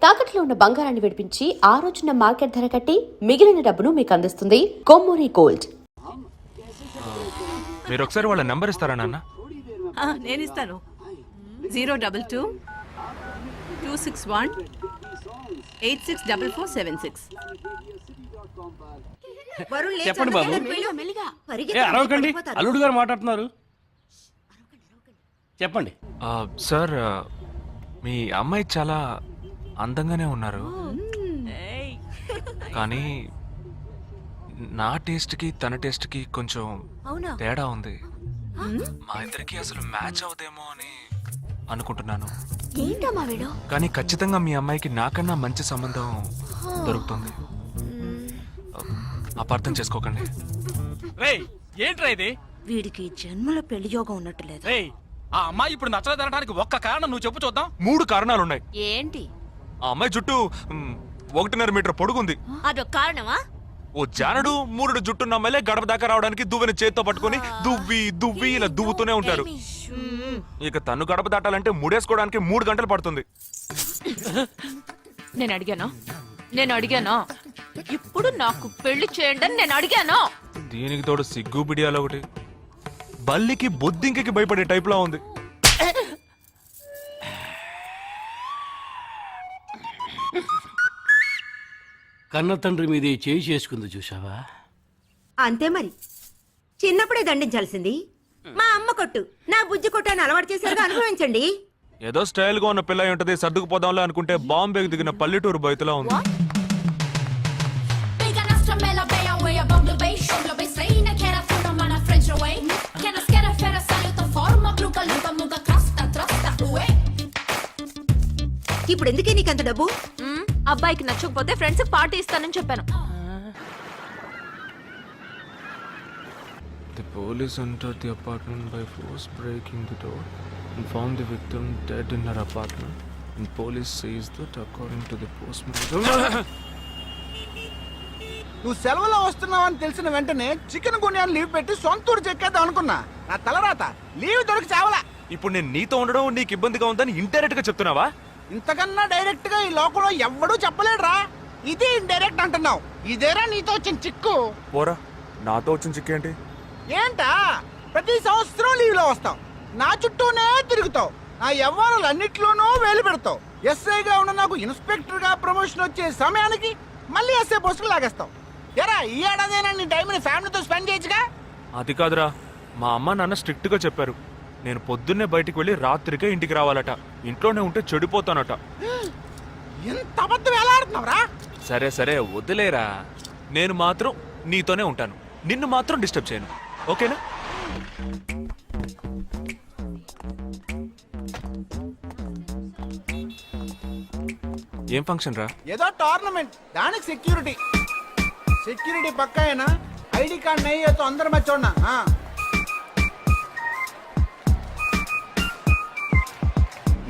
తాకట్లో ఉన్న బంగారాన్ని విడిపించి ఆ రోజున మార్కెట్ ధర కట్టి మిగిలిన డబ్బును మీకు అందిస్తుంది కొమ్మూరి గోల్డ్. మీరు ఒకసారి వాళ్ళ నంబర్ ఇస్తారా నాన్న? నేను ఇస్తాను. 022-261-864476. చెప్పండి బాబు. అరవకండి, అల్లుడు గారు మాట్లాడుతున్నారు. చెప్పండి సార్, మీ అమ్మాయి చాలా అందంగానే ఉన్నారు, కానీ నా టేస్ట్కి తన టేస్ట్కి కొంచెం తేడా ఉంది. మా ఇద్దరికి అసలు మ్యాచ్ అవుదేమో అని అనుకుంటున్నాను. కానీ ఖచ్చితంగా మీ అమ్మాయికి నాకన్నా మంచి సంబంధం దొరుకుతుంది. అపార్థం చేసుకోకండి. ఏంట్రా ఇది? వీడికి జన్మలో పెళ్లి యోగం ఉన్నట్టు లేదు. ఆ అమ్మాయి ఇప్పుడు నచ్చలేదనడానికి ఒక్క కారణం నువ్వు చెప్పు చూద్దాం. 3 కారణాలున్నాయి. ఏంటి? ఆ అమ్మాయి జుట్టు 1.5 మీటర్ పొడుగుంది. అదొక కారణమా? ఓ జానడు 3 జుట్టున్న అమ్మాయిలే గడప దాకా రావడానికి దువ్వెన చేత్తో పట్టుకుని దువ్వి ఇలా దువ్వుతూనే ఉంటారు. ఇక తను గడప దాటాలంటే ముడేసుకోవడానికి 3 గంటలు పడుతుంది. నేను అడిగాను. ఇప్పుడు నాకు పెళ్లి చేయండి అని నేను అడిగాను. దీనికి తోడు సిగ్గు బిడియాలో ఒకటి. బల్లికి బొద్దింకకి భయపడే టైప్ లో ఉంది. కన్న తండ్రి మీద చేయి చేసుకుంది చూసావా? అంతే మరి. చిన్నప్పుడే దండించాల్సింది. మా అమ్మ కొట్టు, నా బుజ్జి కొట్టు అని అలవాటు చేశారుగా, అనుభవించండి. ఏదో స్టైల్ గా ఉన్న పిల్ల ఉంటది, సర్దుకుపోదాంలో అనుకుంటే బాంబేకి దిగిన పల్లెటూరు బయటలా ఉంది. ఇప్పుడు ఎందుకే నీకంత డబ్బు? అబ్బాయికి నచ్చకపోతే ఫ్రెండ్స్ పార్టీ ఇస్తానని చెప్పాను. The police entered the apartment by force, breaking the door and found the victim dead in her apartment. And police says that according to the postmortem. నువ్వు సెలవులో వస్తున్నావని తెలిసిన వెంటనే చికెన్ గున్యాన్ని లీవ్ పెట్టి సొంతూరు చెక్కేద్దాం అనుకున్నా. నా తలరాత లీవ్ దొరికి చావలా. ఇప్పుడు నేను నీతో ఉండడం నీకు ఇబ్బందిగా ఉందని ఇండైరెక్ట్ గా చెప్తున్నావా? ఇంతకన్నా డైరెక్ట్ గా ఈ లోకంలో ఎవ్వడూ చెప్పలేడురా. ఇది ఇండైరెక్ట్ అంటున్నావు. ఇదేరా నీతో వచ్చిన చిక్కు. పోరా, నాతో వచ్చిన చిక్కు ఏంటి? ఏంటా ప్రతి సంవత్సరం లీవ్ లో వస్తావు, నా చుట్టూనే తిరుగుతావు, నా వ్యవహారాలు అన్నిట్లోనూ వేలు పెడతావు. ఎస్ఐగా ఉన్న నాకు ఇన్స్పెక్టర్ గా ప్రమోషన్ వచ్చే సమయానికి మళ్ళీ ఎస్ఐ పోస్టుకు లాగేస్తావు. ఎరా ఈ ఏడాదైనా నీ టైంని ఫ్యామిలీతో స్పెండ్ చేయొచ్చుగా. అది కాదురా, మా అమ్మ నాన్న స్ట్రిక్ట్ గా చెప్పారు. నేను పొద్దున్నే బయటికి వెళ్ళి రాత్రికే ఇంటికి రావాలట. ఇంట్లోనే ఉంటే చెడిపోతానట. ఎంత అబద్ధం ఎలా ఆడుతున్నావురా? సరే సరే వదిలేరా, నేను మాత్రం నీతోనే ఉంటాను, నిన్ను మాత్రం డిస్టర్బ్ చేయను, ఓకేనా? ఏం ఫంక్షన్ రా? ఏదో టోర్నమెంట్, దానికి సెక్యూరిటీ పక్కా అయినా ఐడి కార్డ్ నయ్యి తో అందరం మర్చోన్నా.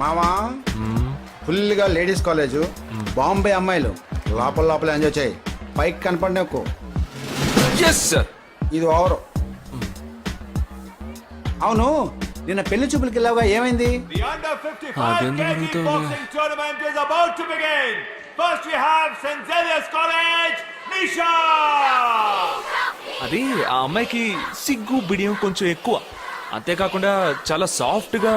మామా ఫుల్ గా లేడీస్ కాలేజ్, బాంబే అమ్మాయిలు లోపల ఎంజాయ్ చేయి. పైకి కనపడి ఎక్కువ. ఇది ఓవరు. అవును, నిన్న పెళ్లి చూపులకి వెళ్ళావుగా, ఏమైంది? అది ఆ అమ్మాయికి సిగ్గు బిడియం కొంచెం ఎక్కువ. అంతేకాకుండా చాలా సాఫ్ట్ గా.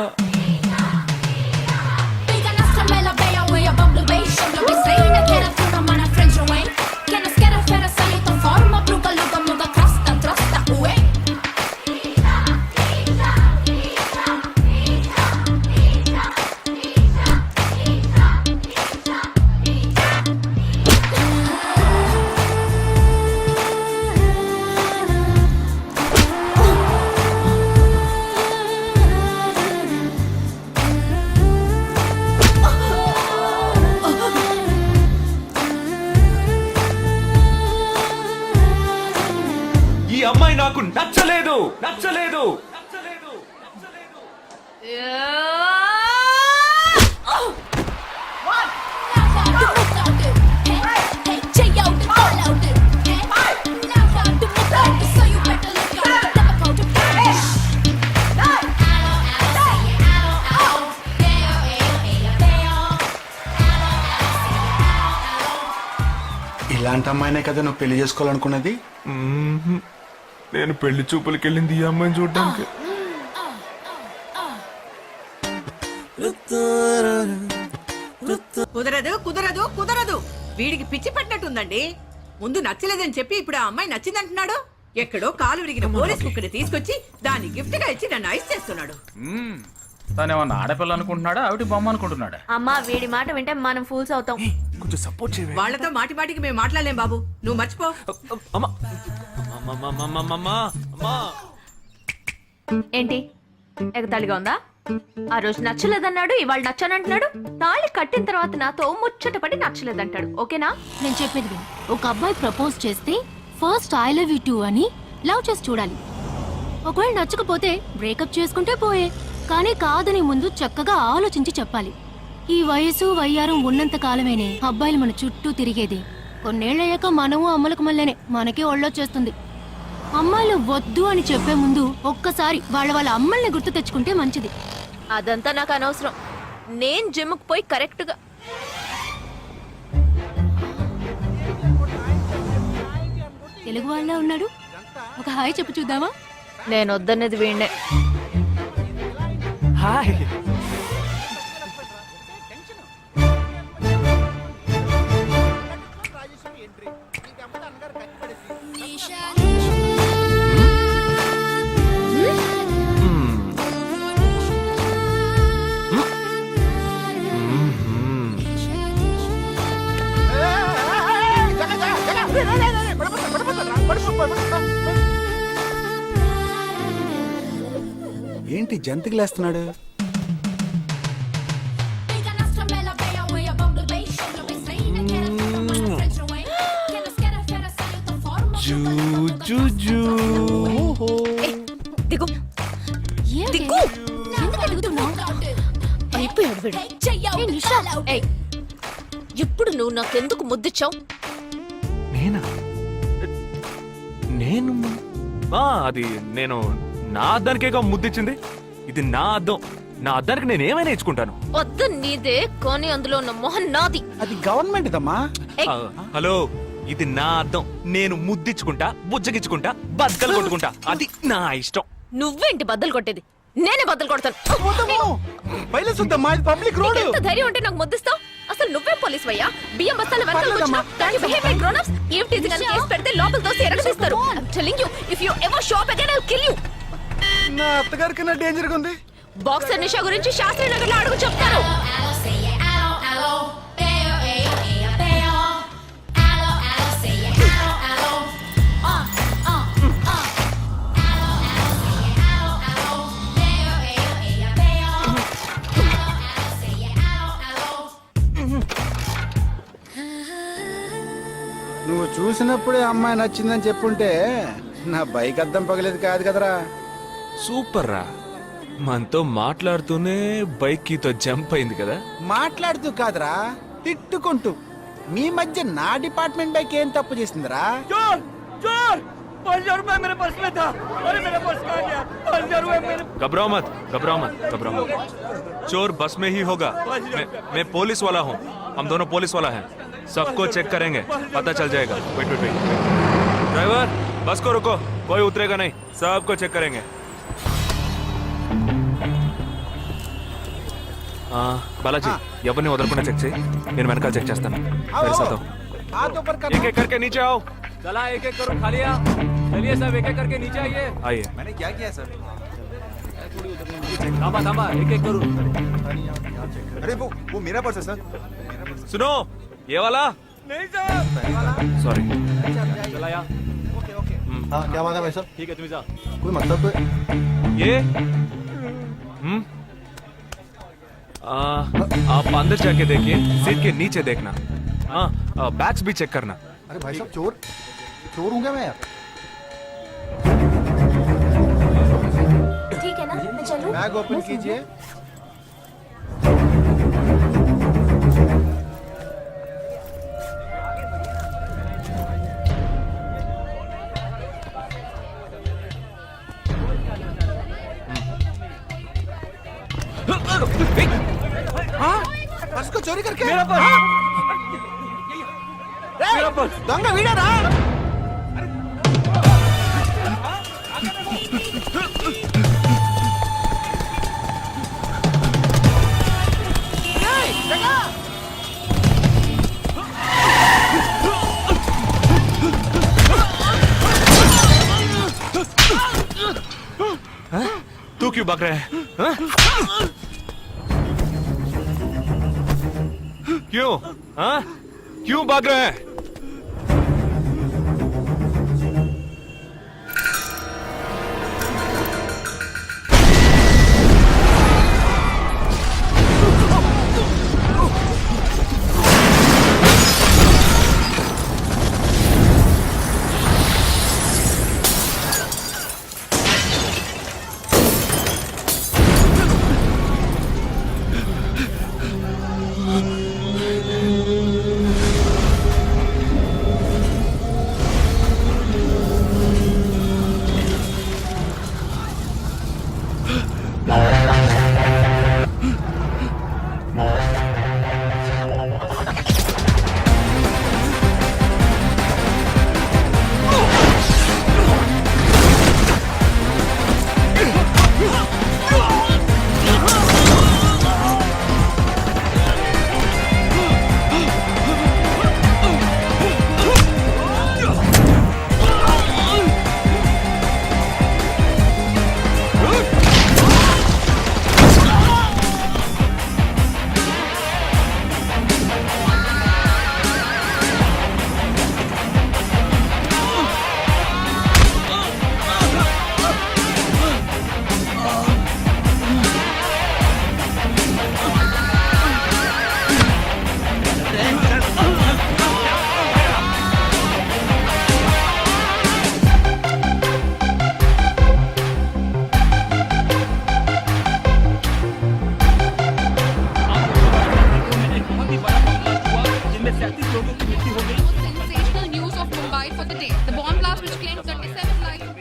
ఈ అమ్మాయి నాకు నచ్చలేదు. ఇలాంటి అమ్మాయినే కదా నువ్వు పెళ్లి చేసుకోవాలనుకున్నది. నేను పెళ్లి చూపులకి వెళ్ళింది ఈ అమ్మాయిని చూడడానికి. కుదరదు కుదరదు కుదరదు. వీడికి పిచ్చి పట్టినట్టుందండి. ముందు నచ్చలేదని చెప్పి ఇప్పుడు ఆ అమ్మాయి నచ్చిందంటున్నాడు. ఎక్కడో కాలు విరిగిన పోలీస్ కుక్కని తీసుకొచ్చి దాన్ని గిఫ్ట్ గా ఇచ్చి నన్ను ఐస్ చేస్తున్నాడు. తనేమన్నా ఆడపిల్ల అనుకుంటున్నాడా ఆవిడ బొమ్మ అనుకుంటున్నాడా? అమ్మా వీడి మాట వింటే మనం ఫూల్స్ అవుతాం. కొంచెం సపోర్ట్ చేయవే. వాళ్లతో మాటి మాటికి మేము మాట్లాడలేం బాబు, నువ్వు మర్చిపో. అమ్మా అమ్మా అమ్మా అమ్మా అమ్మా. ఏంటి ఎగతాళిగా ఉందా? ఆ రోజు నచ్చలేదన్నాడు, ఇవాళ నచ్చానంటున్నాడు. తాళి కట్టిన తర్వాత నాతో ముచ్చటపడి నచ్చలేదంటాడు. ఓకేనా? నేను చెప్పేది విను. ఒక అబ్బాయి ప్రపోజ్ చేస్తే first I love you two అని లవ్ చేసి చూడాలి. ఒకవేళ నచ్చకపోతే బ్రేకప్ చేసుకుంటే పోయే. కానీ కాదని ముందు చక్కగా ఆలోచించి చెప్పాలి. ఈ వయసు వయ్యారం ఉన్నంత కాలమేనే అబ్బాయిలు మన చుట్టూ తిరిగేది. కొన్నేళ్లయ్యాక మనము అమ్మలకు మళ్ళీనే మనకే ఒళ్ళొచ్చేస్తుంది. అమ్మాయిలు వద్దు అని చెప్పే ముందు ఒక్కసారి వాళ్ళ అమ్మల్ని గుర్తు తెచ్చుకుంటే మంచిది. అదంతా నాకు అనవసరం. నేను జిమ్కి పోయి కరెక్ట్ గా తెలుగు వాళ్ళ ఉన్నాడు. ఒక హాయ్ చెప్పు చూద్దామా? నేను వద్దన్నది వీణ్ణే. హాయ్. ఏంటి జంతికలేస్తున్నాడు? దిగు ఏంటి? దిగు. ఎందుకు అడుగుతున్నావు? అయిపోయాడు వీడు. ఏ నిషా, ఏయ్, ఇప్పుడు నువ్వు నాకెందుకు ముద్దిచ్చావు? నేనా? నేను అది నేను నా అద్దానికేగా ముద్దిచ్చింది. ఇది నా అద్దం. నా అద్దానికి నేను ఏమైనా ఇచ్చుకుంటాను. వద్దు నీదే, కానీ అందులో ఉన్న మొహం నాది. అది గవర్నమెంట్ దమ్మా. ఏయ్, హలో, ఇది నా అద్దం. నేను ముద్దిచ్చుకుంటా, బుజ్జగిచ్చుకుంటా, బద్దలు కొట్టుకుంటా. అది నా ఇష్టం. నువ్వేంటి బద్దలు కొట్టేది? నేనే బద్దలు కొడతాను. బయలుదేరుద్దమ్మా, ఇది పబ్లిక్ రోడ్. ఎంత ధైర్యం ఉంటే నాకు ముద్దిస్తావు? అసలు నువ్వే పోలీస్ వయ్యా? బియ్యం బస్తాల వెనకాల కూర్చున్నావు. Can you behave like grown-ups? ఏం టీజింగ్ అని కేసు పెడితే లోపల తోసి ఎరగదీస్తారు. I'm telling you, if you ever show up again, I'll kill you. నా అత్తగారికి నా డేంజర్ గా ఉంది. బాక్సర్ నిషా గురించి శాస్త్రి నగర్ లో అడుగు చెప్తారు. నువ్వు చూసినప్పుడే అమ్మాయి నచ్చిందని చెప్పుంటే నా బైక్ అద్దం పగలేదు కాదు కదరా. సూపర్ రా. మనతో మాట్లాడుతూనే బైక్ కీతో జంప్ అయింది కదా. మాట్లాడుతూ కాదురా, తిట్టుకుంటూ. మీ మధ్య నా డిపార్ట్మెంట్ బైక్ ఏం తప్పు చేసిందిరా? घबराओ मत, घबराओ मत, घबराओ मत. चोर बस में ही होगा. मैं पुलिस वाला हूँ. हम दोनों पुलिस वाला हैं. सबको चेक करेंगे, पता चल जाएगा. Wait wait wait. ड्राइवर, बस को रुको. कोई उतरेगा नहीं. सबको चेक करेंगे. बालाजी, ఎవరిని వదలకుండా చెక్ చేయి. నేను వెనకాల చెక్ చేస్తాను. मेरे साथ आओ. हाथ ऊपर कर. एक एक करके नीचे आओ. चला एक एक करो खा लिया. चलिए सब एक एक करके नीचे आइए. आइए. मैंने क्या किया सर? थामा थामा एक एक करो. अरे वो मेरा पर्स है सर. सुनो, ये वाला नहीं सर. सॉरी. चला यार. Okay okay. हाँ क्या बात है भाई साहब? ठीक है तुम जा. कोई मतलब तो ये आप अंदर जाके देखिए. सीट के नीचे देखना. हाँ, बैग्स भी चेक करना. अरे भाई साहब चोर चोर हूँ क्या मैं यार? ठीक है ना, मैं चलूं? बैग ओपन कीजिए. पर्स को चोरी करके? मेरा पर्स. रे, దొంగ వీడారా? ఏయ్, జగా! तू क्यों भाग रहा है हाँ? क्यों हाँ? क्यों भाग रहा है?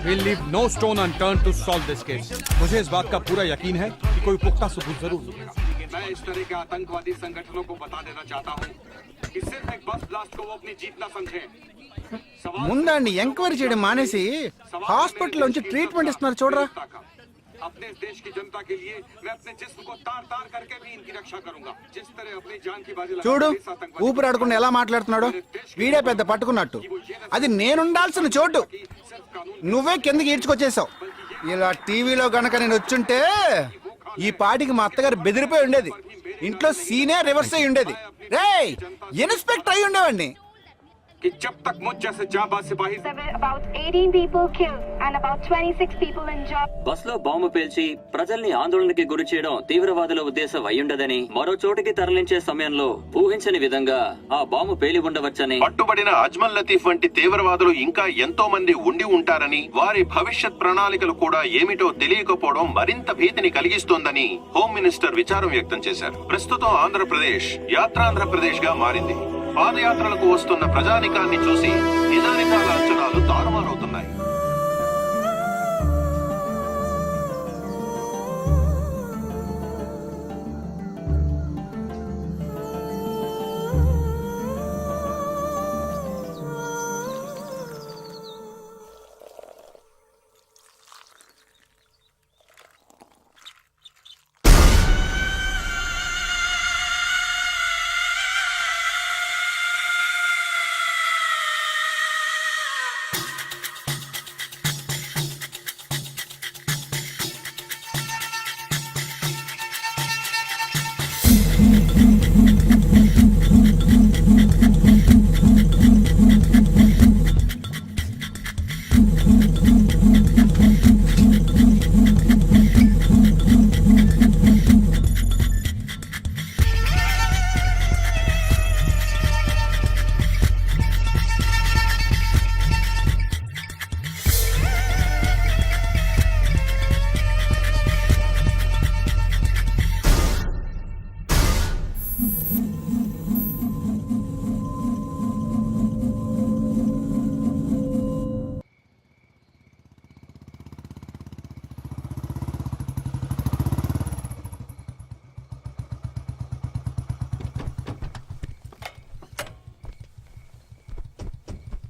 We'll leave no stone unturned to solve this case. मुझे इस बात का पूरा यकीन है कि कोई पुख्ता सबूत जरूर मिलेगा। मैं इस तरह के आतंकवादी संगठनों को बता देना चाहता हूँ कि सिर्फ एक बस ब्लास्ट को वो अपनी जीत ना समझें। ముందండి ఎంక్వైరీ చేయడం మానేసి హాస్పిటల్ నుంచి ట్రీట్మెంట్ ఇస్తున్నారు చూడరా. अपने देश की जनता के लिए मैं अपने जिस्म को तार तार करके भी इनकी रक्षा करूंगा। जिस तरह अपनी जान की बाजी చూడు ఊపిరాడకుండా ఎలా మాట్లాడుతున్నాడో. వీడే పెద్ద పట్టుకున్నట్టు. అది నేనుండాల్సిన చోటు నువ్వే కిందకి ఈడ్చుకొచ్చేసావు. ఇలా టీవీలో గనక నేను వచ్చుంటే ఈ పాటికి మా అత్తగారు బెదిరిపోయి ఉండేది. ఇంట్లో సీనే రివర్స్ అయి ఉండేది. రేయ్ ఇన్స్పెక్టర్ అయి ఉండేవాడిని. कि जब तक मुझ जैसे जाबाज सिपाही about 18 people killed and about 26 people injured. Bus లో బాంబు పేల్చి ప్రజల్ని ఆందోళనకి గురి చేయడం తీవ్రవాదుల ఉద్దేశం అయ్యుండదని, మరో చోటికి తరలించే సమయంలో ఊహించని విధంగా ఆ బాంబు పేలి ఉండవచ్చని, పట్టుబడిన అజ్మల్ లతీఫ్ వంటి తీవ్రవాదులు ఇంకా ఎంతో మంది ఉండి ఉంటారని, వారి భవిష్యత్ ప్రణాళికలు కూడా ఏమిటో తెలియకపోవడం మరింత భీతిని కలిగిస్తోందని హోమ్ మినిస్టర్ విచారం వ్యక్తం చేశారు. ప్రస్తుతం ఆంధ్రప్రదేశ్ యాత్రాంధ్రప్రదేశ్ గా మారింది. పాదయాత్రలకు వస్తున్న ప్రజానికాన్ని చూసి నిజానిజాల అంచనాలు తారుమారవుతున్నాయి.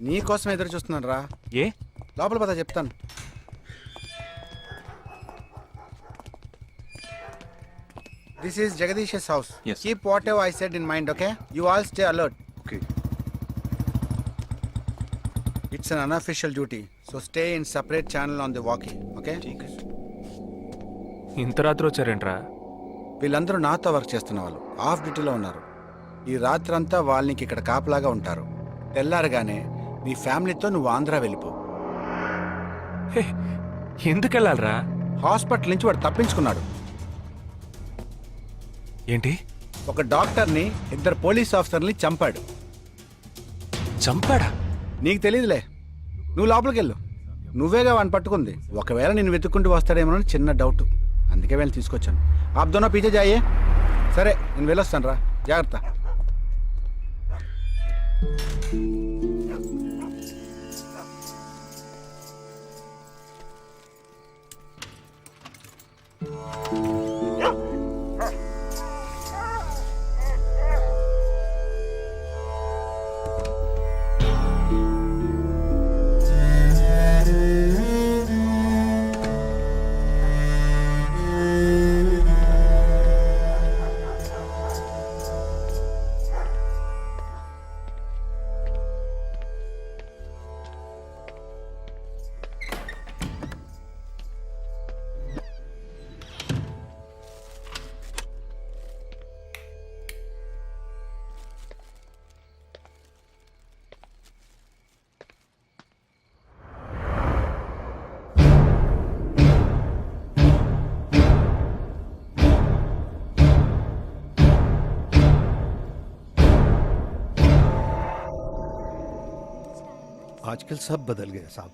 నీకోసం ఎదురు చూస్తున్నాను రా. ఏ లోపల పద చెప్తాను. This is Jagadish house. Yes. Keep what ever I said in mind, okay? You all stay alert. Okay. It's an unofficial duty, so stay in separate channel on the walkie, okay? ఇంత రాత్రి వచ్చారేంట్రా? వీళ్ళందరూ నాతో వర్క్ చేస్తున్న వాళ్ళు, of డ్యూటీలో ఉన్నారు. ఈ రాత్రంతా వాళ్ళకి ఇక్కడ కాపలాగా ఉంటారు. తెల్లారగానే నీ ఫ్యామిలీతో నువ్వు ఆంధ్ర వెళ్ళిపో. హే, ఎందుకు వెళ్ళాలరా? హాస్పిటల్ నుంచి వాడు తప్పించుకున్నాడు. ఏంటి? ఒక డాక్టర్ని, 2 పోలీస్ ఆఫీసర్ని చంపాడు. చంపాడా? నీకు తెలియదులే, నువ్వు లోపలికి వెళ్ళు. నువ్వేగా వాడిని పట్టుకుంది. ఒకవేళ నేను వెతుక్కుంటూ వస్తాడేమో చిన్న డౌట్, అందుకే వెళ్ళి తీసుకొచ్చాను. ఆప్ దోనో పీछे जाइए. సరే నేను వెళ్ళొస్తాను రా, జాగ్రత్త. आजकल सब बदल गया साहब.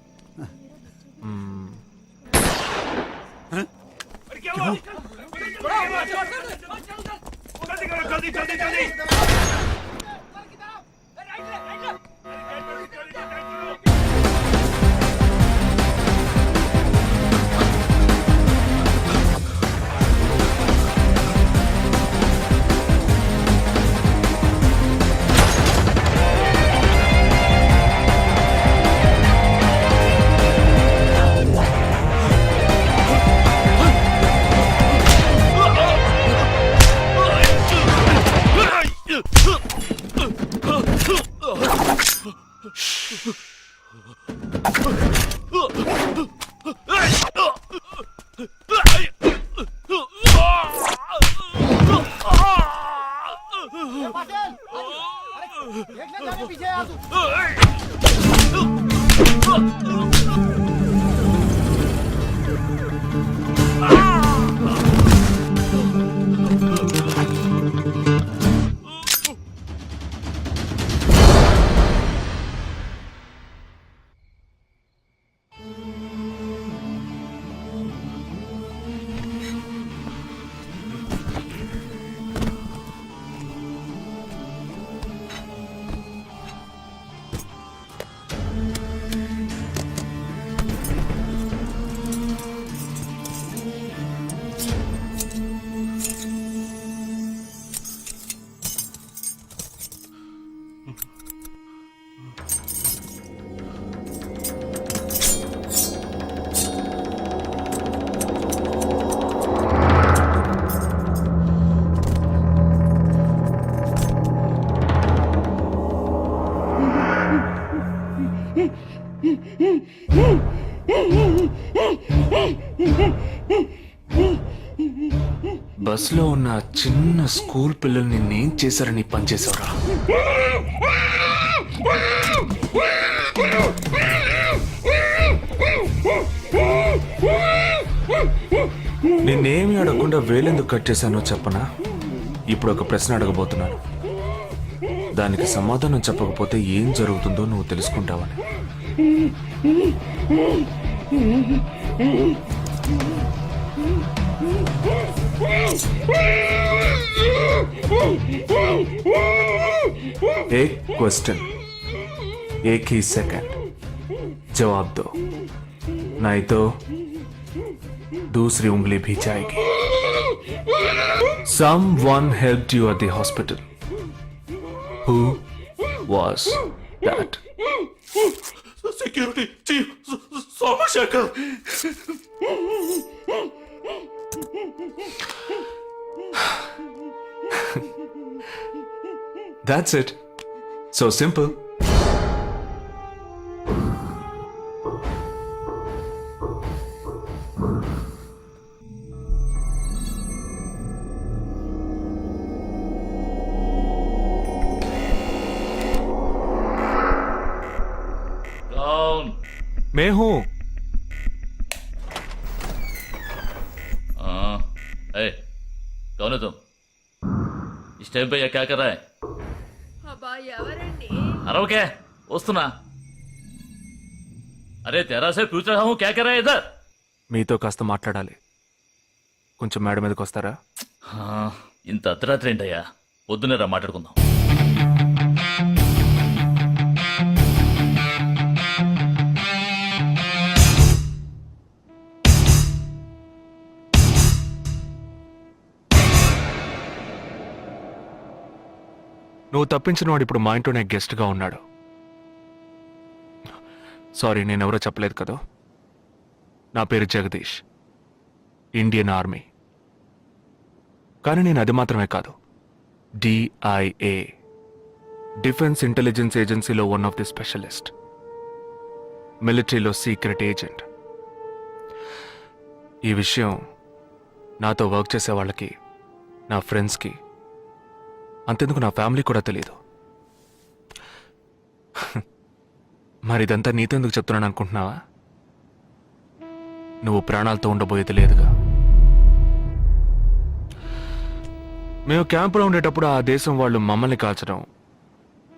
బస్ లో ఉన్న చిన్న స్కూల్ పిల్లల్ని నేను చేశారని పనిచేసావురా. నేనేమి అడగకుండా వేలెందుకు కట్ చేశానో చెప్పనా? ఇప్పుడు ఒక ప్రశ్న అడగబోతున్నాను, దానికి సమాధానం చెప్పకపోతే ఏం జరుగుతుందో నువ్వు తెలుసుకుంటావని. एक क्वेश्चन, एक ही सेकंड, जवाब दो, नहीं तो दूसरी उंगली भी जाएगी. Someone helped you at the hospital. Who was that. Security Chief Somashekar. That's it. So simple. मैं हूं. कौन है तुम? इस टाइम पे ये क्या कर रहा है? అబ్బా ఎవరండి? अरव क्या? वस्तुना? अरे तेरा से पूछ रहा हूँ क्या कर रहा है इधर? మీతో కాస్త మాట్లాడాలి. కొంచెం మేడ మీదకి వస్తారా? ఇంత అర్ధరాత్రి ఏంటయ్యా? పొద్దునే రా మాట్లాడుకుందాం. నువ్వు తప్పించిన వాడు ఇప్పుడు మా ఇంట్లోనే గెస్ట్గా ఉన్నాడు. సారీ, నేనెవరో చెప్పలేదు కదా. నా పేరు జగదీష్, ఇండియన్ ఆర్మీ. కానీ నేను అది మాత్రమే కాదు, DIA, డిఫెన్స్ ఇంటెలిజెన్స్ ఏజెన్సీలో వన్ ఆఫ్ ది స్పెషలిస్ట్, మిలిటరీలో సీక్రెట్ ఏజెంట్. ఈ విషయం నాతో వర్క్ చేసే వాళ్ళకి, నా ఫ్రెండ్స్కి, అంతెందుకు నా ఫ్యామిలీ కూడా తెలియదు. మరి ఇదంతా నీతెందుకు చెప్తున్నాను అనుకుంటున్నావా? నువ్వు ప్రాణాలతో ఉండబోయేది లేదుగా. మేము క్యాంపులో ఉండేటప్పుడు ఆ దేశం వాళ్ళు మమ్మల్ని కాల్చడం,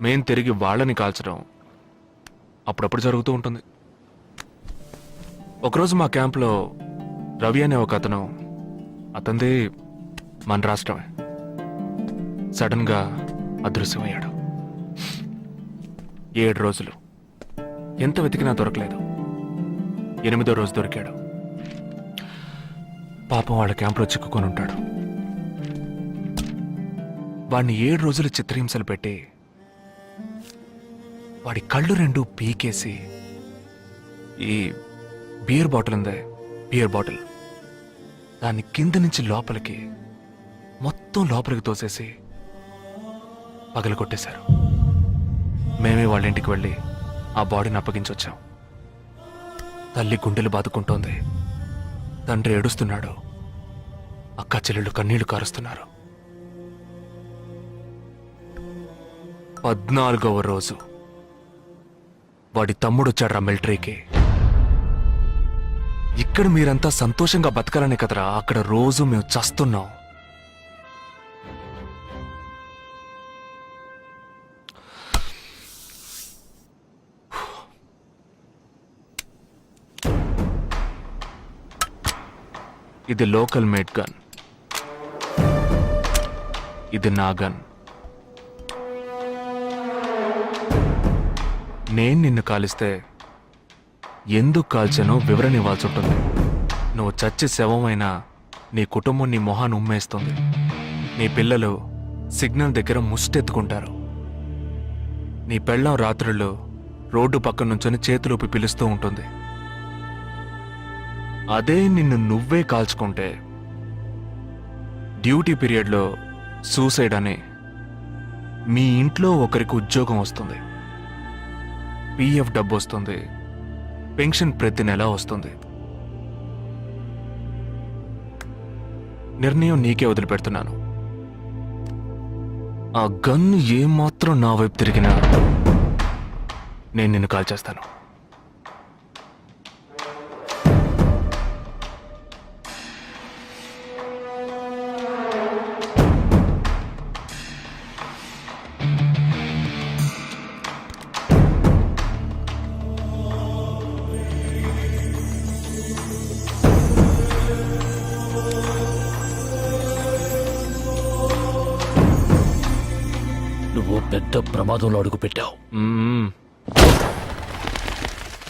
మేం తిరిగి వాళ్ళని కాల్చడం అప్పుడప్పుడు జరుగుతూ ఉంటుంది. ఒకరోజు మా క్యాంప్లో రవి అనే ఒక అతను, అతనిది మన రాష్ట్రమే, సడన్గా అదృశ్యమయ్యాడు. 7 రోజులు ఎంత వెతికినా దొరకలేదు. 8వ రోజు దొరికాడు. పాపం వాళ్ళ క్యాంపులో చిక్కుకొని ఉంటాడు. వాడిని 7 రోజులు చిత్రహింసలు పెట్టి వాడి కళ్ళు 2 పీకేసి ఈ బియర్ బాటిల్ ఉందే, బియర్ బాటిల్, దాన్ని కింద నుంచి లోపలికి మొత్తం లోపలికి తోసేసి పగలు కొట్టేశారు. మేమే వాళ్ళ ఇంటికి వెళ్ళి ఆ బాడీని అప్పగించొచ్చాం. తల్లి గుండెలు బాదుకుంటోంది, తండ్రి ఏడుస్తున్నాడు, అక్క చెల్లెళ్ళు కన్నీళ్లు కారుస్తున్నారు. 14వ రోజు వాడి తమ్ముడు వచ్చాడ్రా మిలిటరీకి. ఇక్కడ మీరంతా సంతోషంగా బతకాలనే కదరా అక్కడ రోజు మేము చస్తున్నాం. ఇది లోకల్ మేడ్ గన్, ఇది నా గన్. నేను నిన్ను కాలిస్తే ఎందుకు కాల్చానో వివరణ ఇవ్వాల్సి ఉంటుంది. నువ్వు చచ్చి శవమైనా నీ కుటుంబం నీ మొహాన్ని ఉమ్మేస్తుంది. నీ పిల్లలు సిగ్నల్ దగ్గర ముష్టెత్తుకుంటారు. నీ పెళ్ళం రాత్రుళ్ళు రోడ్డు పక్కన నుంచొని చేతులూపి పిలుస్తూ ఉంటుంది. అదే నిన్ను నువ్వే కాల్చుకుంటే డ్యూటీ పీరియడ్లో సూసైడ్ అని మీ ఇంట్లో ఒకరికి ఉద్యోగం వస్తుంది, PF డబ్బు వస్తుంది, పెన్షన్ ప్రతి నెల వస్తుంది. నిర్ణయం నీకే వదిలిపెడుతున్నాను. ఆ గన్ ఏమాత్రం నా వైపు తిరిగినా నేను నిన్ను కాల్చేస్తాను. నువ్వు పెద్ద ప్రమాదంలో అడుగు పెట్టావు.